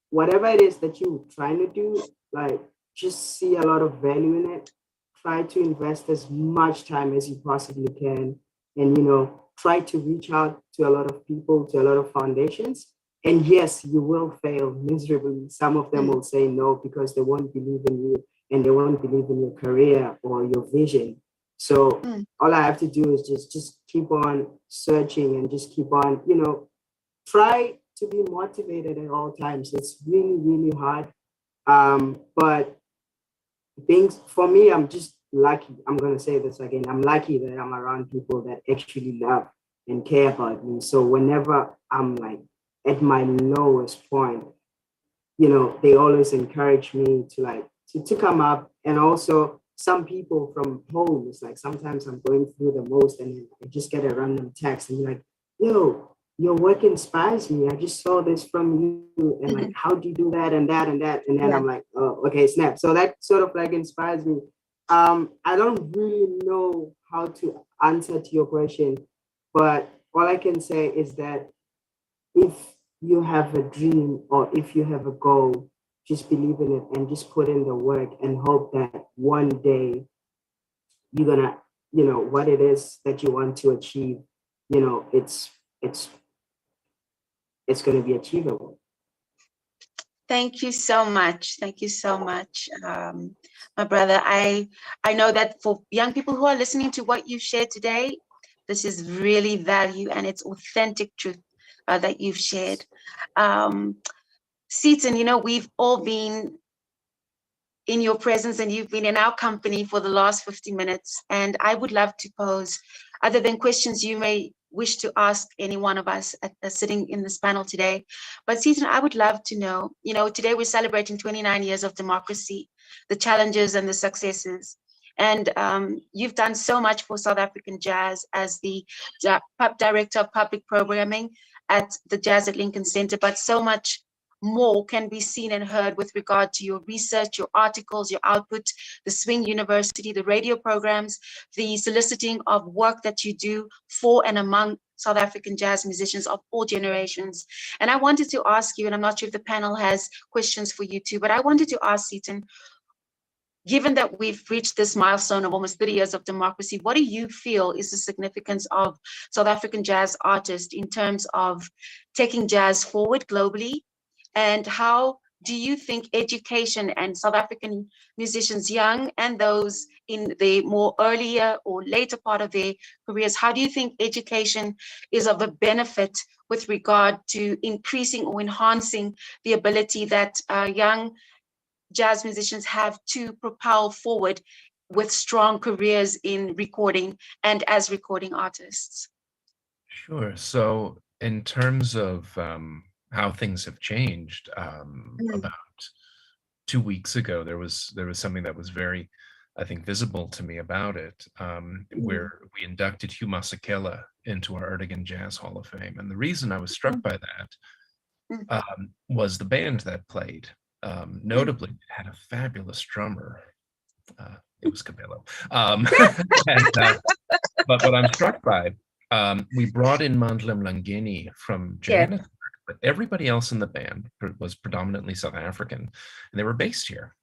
whatever it is that you're trying to do, like just see a lot of value in it. Try to invest as much time as you possibly can. And, you know, try to reach out to a lot of people, to a lot of foundations. And yes, you will fail miserably. Some of them will say no because they won't believe in you and they won't believe in your career or your vision. So all I have to do is just keep on searching and just keep on, you know, try to be motivated at all times. It's really, really hard. But things for me, I'm just lucky. I'm going to say this again. I'm lucky that I'm around people that actually love and care about me. So whenever I'm like at my lowest point, you know, they always encourage me to like, to come up. And also some people from home, it's like sometimes I'm going through the most and I just get a random text and be like, yo, your work inspires me. I just saw this from you. And like, how do you do that and that and that? And then I'm like, oh, okay, snap. So that sort of like inspires me. I don't really know how to answer to your question, but all I can say is that if you have a dream or if you have a goal, just believe in it and just put in the work and hope that one day you're gonna, you know, what it is that you want to achieve, you know, it's going to be achievable. Thank you so much. Thank you so much, my brother. I know that for young people who are listening to what you shared today, This is really value, and it's authentic truth that you've shared. Seaton, you know, we've all been in your presence and you've been in our company for the last 50 minutes. And I would love to pose, other than questions you may wish to ask any one of us sitting in this panel today. But Seaton, I would love to know, you know, today we're celebrating 29 years of democracy, the challenges and the successes. And you've done so much for South African Jazz as the Director of Public Programming at the Jazz at Lincoln Center, but so much more can be seen and heard with regard to your research, your articles, your output, the Swing University, the radio programs, the soliciting of work that you do for and among South African jazz musicians of all generations. And I wanted to ask you, and I'm not sure if the panel has questions for you too, but I wanted to ask Seaton, given that we've reached this milestone of almost 30 years of democracy, what do you feel is the significance of South African jazz artists in terms of taking jazz forward globally? And how do you think education and South African musicians, young and those in the more earlier or later part of their careers, how do you think education is of a benefit with regard to increasing or enhancing the ability that young jazz musicians have to propel forward with strong careers in recording and as recording artists? Sure. So in terms of how things have changed, about 2 weeks ago, there was something that was very, I think, visible to me about it, where we inducted Hugh Masekela into our Erdogan Jazz Hall of Fame. And the reason I was struck by that was the band that played. Notably, it had a fabulous drummer. It was Cabello. But what I'm struck by, we brought in Mandla Mlangeni from Johannesburg, but everybody else in the band was predominantly South African, and they were based here.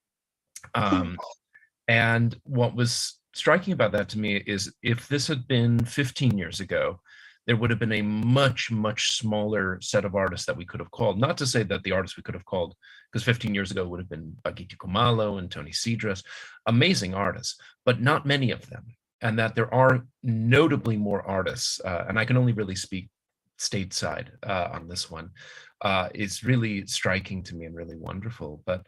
And what was striking about that to me is if this had been 15 years ago, there would have been a much, much smaller set of artists that we could have called. Not to say that the artists we could have called, because 15 years ago would have been Bagiti Kumalo and Tony Cedras, amazing artists, but not many of them. And that there are notably more artists, and I can only really speak stateside on this one, is really striking to me and really wonderful. But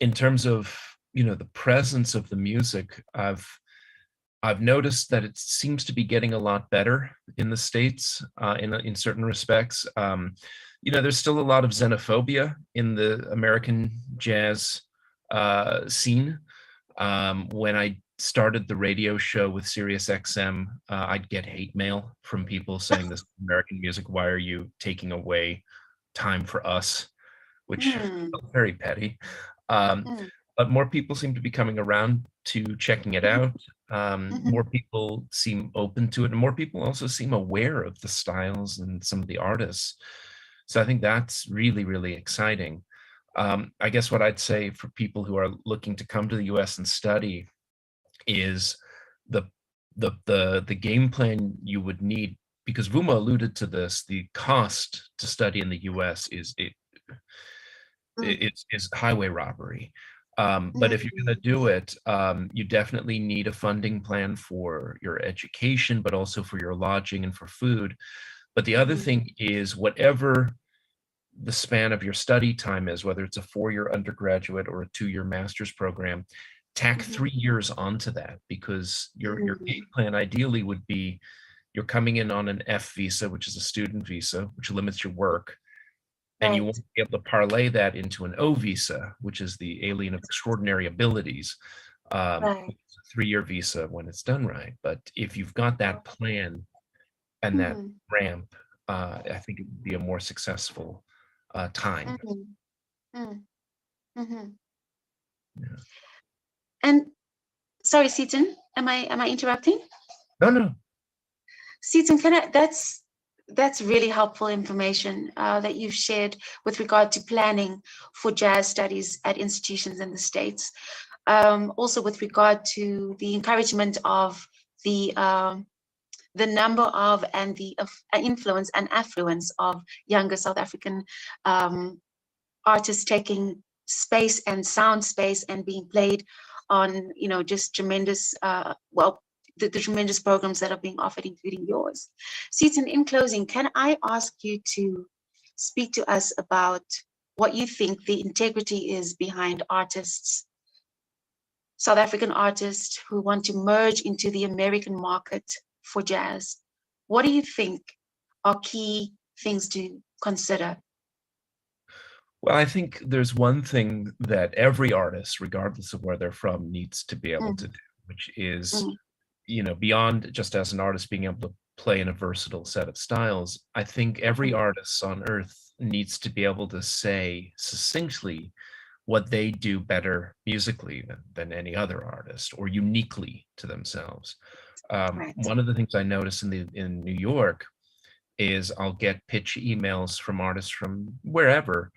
in terms of, you know, the presence of the music, I've noticed that it seems to be getting a lot better in the States in certain respects. You know, there's still a lot of xenophobia in the American jazz scene. When I started the radio show with Sirius XM, I'd get hate mail from people saying, this is American music, why are you taking away time for us? Which felt very petty. But more people seem to be coming around to checking it out. More people seem open to it, and more people also seem aware of the styles and some of the artists. So I think that's really, really exciting. I guess what I'd say for people who are looking to come to the US and study is the game plan you would need, because Vuma alluded to this, the cost to study in the US is highway robbery. But if you're going to do it, you definitely need a funding plan for your education, but also for your lodging and for food. But the other thing is, whatever the span of your study time is, whether it's a 4-year undergraduate or a 2-year master's program, tack 3 years onto that, because your game plan ideally would be you're coming in on an F visa, which is a student visa, which limits your work. And you won't be able to parlay that into an O visa, which is the alien of extraordinary abilities, 3-year visa when it's done right. But if you've got that plan and that ramp, I think it would be a more successful time. Yeah. And sorry, Seaton, am I interrupting? No. Seaton, that's really helpful information that you've shared with regard to planning for jazz studies at institutions in the States. Also with regard to the encouragement of the number of and the influence and affluence of younger South African artists taking space and sound space and being played on, you know, just tremendous, the tremendous programs that are being offered, including yours. Seaton, in closing, can I ask you to speak to us about what you think the integrity is behind artists, South African artists who want to merge into the American market for jazz? What do you think are key things to consider? Well, I think there's one thing that every artist, regardless of where they're from, needs to be able to do, which is, beyond just as an artist being able to play in a versatile set of styles, I think every artist on earth needs to be able to say succinctly what they do better musically than any other artist, or uniquely to themselves. One of the things I notice in New York is I'll get pitch emails from artists from wherever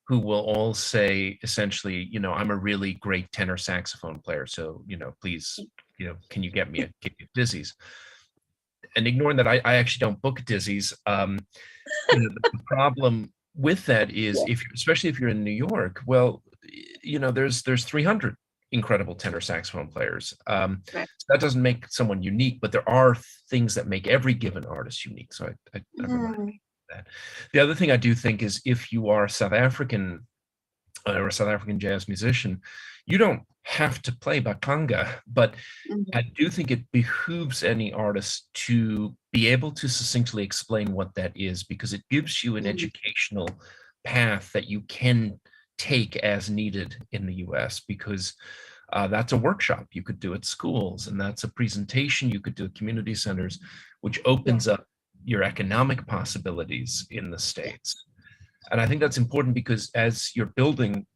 who will all say essentially, I'm a really great tenor saxophone player, so please, can you get me a gig at Dizzy's? And ignoring that, I actually don't book Dizzy's. The problem with that is, especially if you're in New York, well, there's 300 incredible tenor saxophone players. So that doesn't make someone unique, but there are things that make every given artist unique. So I remind that. The other thing I do think is, if you are South African or a South African jazz musician, you don't have to play bakanga, but I do think it behooves any artist to be able to succinctly explain what that is, because it gives you an educational path that you can take as needed in the US, because that's a workshop you could do at schools, and that's a presentation you could do at community centers, which opens up your economic possibilities in the States. And I think that's important, because as you're building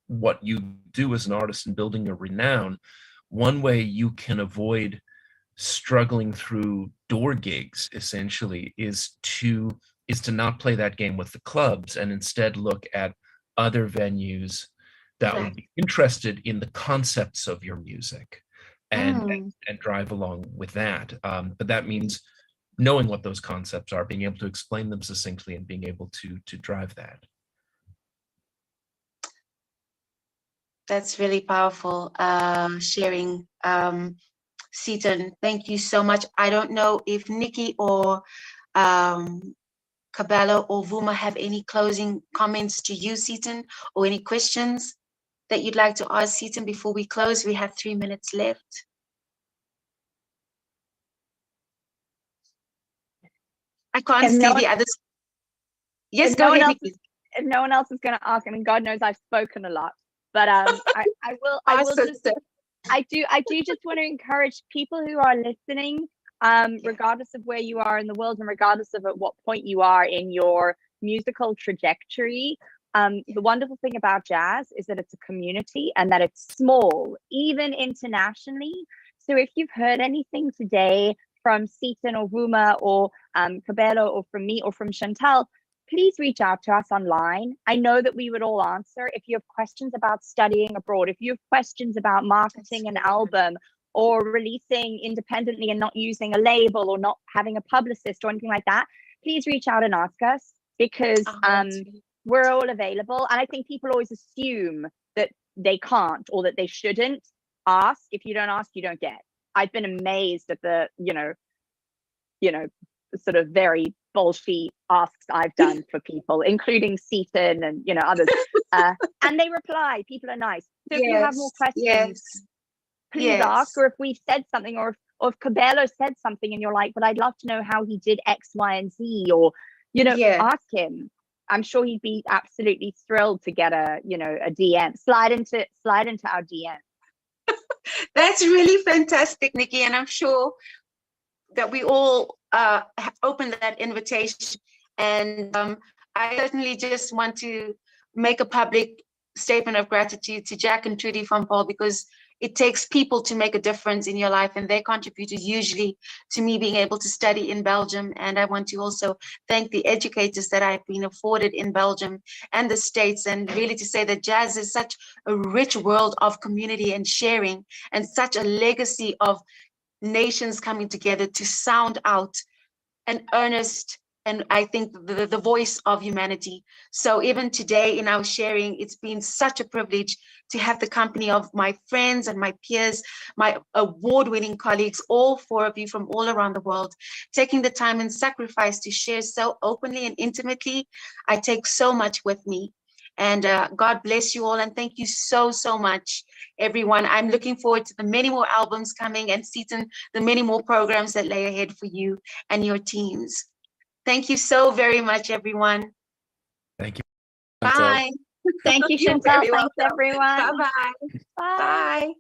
what you do as an artist and building your renown, one way you can avoid struggling through door gigs essentially is to not play that game with the clubs, and instead look at other venues that would be interested in the concepts of your music and drive along with that. But that means knowing what those concepts are, being able to explain them succinctly, and being able to drive that. That's really powerful sharing, Seaton. Thank you so much. I don't know if Nikki or Kabelo or Vuma have any closing comments to you, Seaton, or any questions that you'd like to ask Seaton before we close. We have 3 minutes left. I can't see the others. Yes, go ahead, Nikki. If no one else is going to ask, I mean, God knows I've spoken a lot, but I do just want to encourage people who are listening, regardless of where you are in the world, and regardless of at what point you are in your musical trajectory. The wonderful thing about jazz is that it's a community, and that it's small, even internationally. So if you've heard anything today from Seaton or Vuma or Kabelo, or from me or from Chantal, please reach out to us online. I know that we would all answer. If you have questions about studying abroad, if you have questions about marketing an album, or releasing independently and not using a label, or not having a publicist or anything like that, please reach out and ask us, because we're all available. And I think people always assume that they can't, or that they shouldn't ask. If you don't ask, you don't get. I've been amazed at the, sort of very bullshit asks I've done for people, including Seaton and, others. And they reply. People are nice. So if you have more questions, please ask. Or if we've said something, or if Kabelo said something and you're like, but I'd love to know how he did X, Y, and Z, or, ask him. I'm sure he'd be absolutely thrilled to get a DM. Slide into our DM. That's really fantastic, Nikki, and I'm sure that we all open that invitation. And I certainly just want to make a public statement of gratitude to Jack and Trudy van Paul, because it takes people to make a difference in your life, and they contributed hugely to me being able to study in Belgium. And I want to also thank the educators that I've been afforded in Belgium and the States, and really to say that jazz is such a rich world of community and sharing, and such a legacy of nations coming together to sound out an earnest and I think the voice of humanity. So even today in our sharing, it's been such a privilege to have the company of my friends and my peers, my award-winning colleagues, all 4 of you from all around the world, taking the time and sacrifice to share so openly and intimately. I take so much with me. And God bless you all, and thank you so, so much, everyone. I'm looking forward to the many more albums coming and season the many more programs that lay ahead for you and your teams. Thank you so very much, everyone. Thank you. Bye. Thank you, You're Chantal. very Thanks, welcome. everyone. Bye-bye. Bye. Bye.